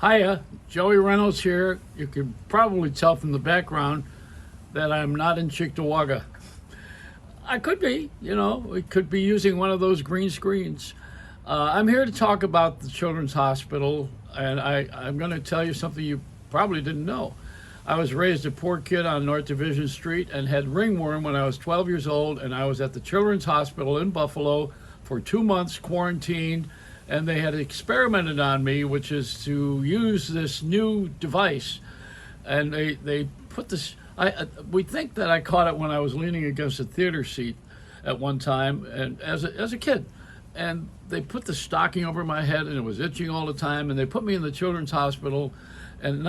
Hiya, Joey Reynolds here. You can probably tell from the background that I'm not in Cheektowaga. I could be, we could be using one of those green screens. I'm here to talk about the Children's Hospital, and I'm going to tell you something you probably didn't know. I was raised a poor kid on North Division Street and had ringworm when I was 12 years old, and I was at the Children's Hospital in Buffalo for 2 months quarantined, and they had experimented on me, which is to use this new device. And they put this, we think that I caught it when I was leaning against a theater seat at one time, and as a kid. And they put the stocking over my head, and it was itching all the time, and they put me in the Children's Hospital and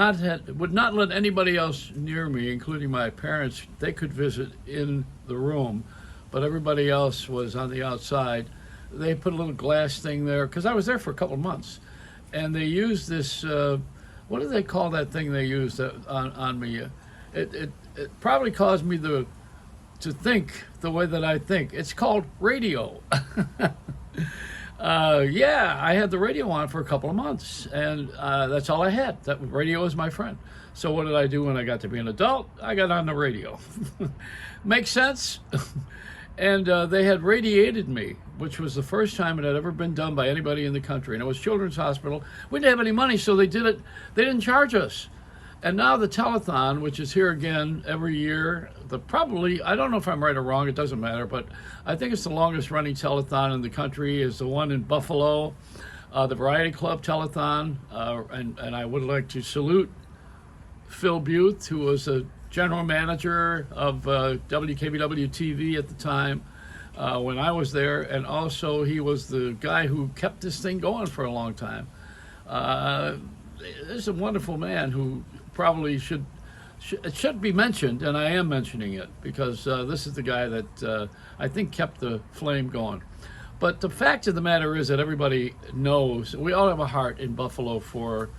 would not let anybody else near me, including my parents. They could visit in the room, but everybody else was on the outside. They put a little glass thing there, because I was there for a couple of months, and they used this, what do they call that thing they used on me? It probably caused me to think the way that I think. It's called radio. Yeah, I had the radio on for a couple of months, and that's all I had. That radio was my friend. So what did I do when I got to be an adult? I got on the radio. Makes sense? And they had radiated me, which was the first time it had ever been done by anybody in the country. And it was Children's Hospital. We didn't have any money, so they did it. They didn't charge us. And now the telethon, which is here again every year, I don't know if I'm right or wrong, it doesn't matter, but I think it's the longest running telethon in the country, is the one in Buffalo, the Variety Club telethon. And I would like to salute Phil Buth, who was a general manager of WKBW TV at the time when I was there, and also he was the guy who kept this thing going for a long time. This is a wonderful man who probably should be mentioned, and I am mentioning it because this is the guy that I think kept the flame going. But the fact of the matter is that everybody knows we all have a heart in Buffalo for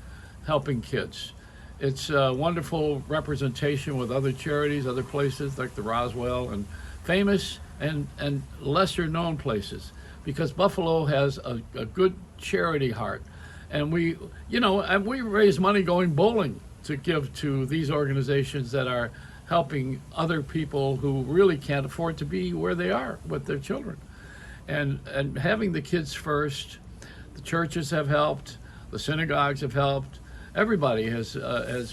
helping kids. It's a wonderful representation with other charities, other places like the Roswell, and famous and lesser known places, because Buffalo has a good charity heart. And we raise money going bowling to give to these organizations that are helping other people who really can't afford to be where they are with their children. And having the kids first, the churches have helped, the synagogues have helped. Everybody has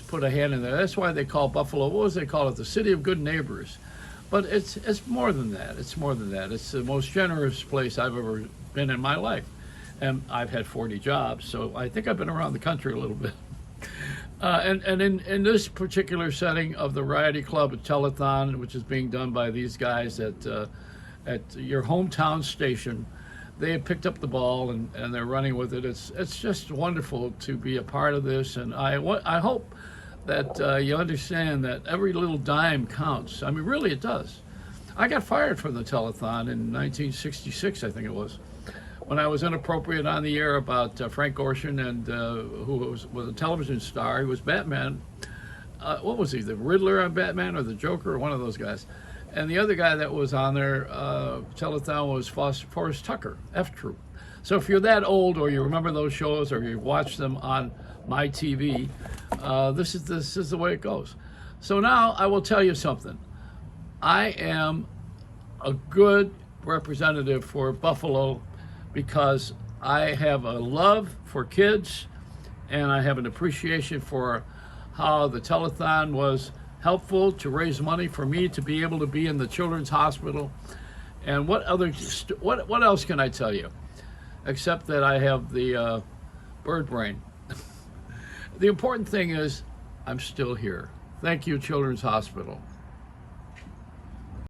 put a hand in there. That's why they call Buffalo, what was they call it, the city of good neighbors. But it's more than that. It's more than that. It's the most generous place I've ever been in my life. And I've had 40 jobs, so I think I've been around the country a little bit. And in this particular setting of the Variety Club at Telethon, which is being done by these guys at your hometown station, they have picked up the ball and they're running with it. It's just wonderful to be a part of this, and I hope that you understand that every little dime counts. I mean, really, it does. I got fired from the telethon in 1966, I think it was, when I was inappropriate on the air about Frank Gorshin, and who was a television star. He was Batman. What was he, the Riddler on Batman, or the Joker, or one of those guys? And the other guy that was on there, telethon, was Forrest Tucker, F Troop. So if you're that old, or you remember those shows, or you watch them on my TV, this is the way it goes. So now I will tell you something. I am a good representative for Buffalo because I have a love for kids, and I have an appreciation for how the telethon was helpful to raise money for me to be able to be in the Children's Hospital. And what else can I tell you, except that I have the bird brain. The important thing is I'm still here. Thank you, Children's Hospital.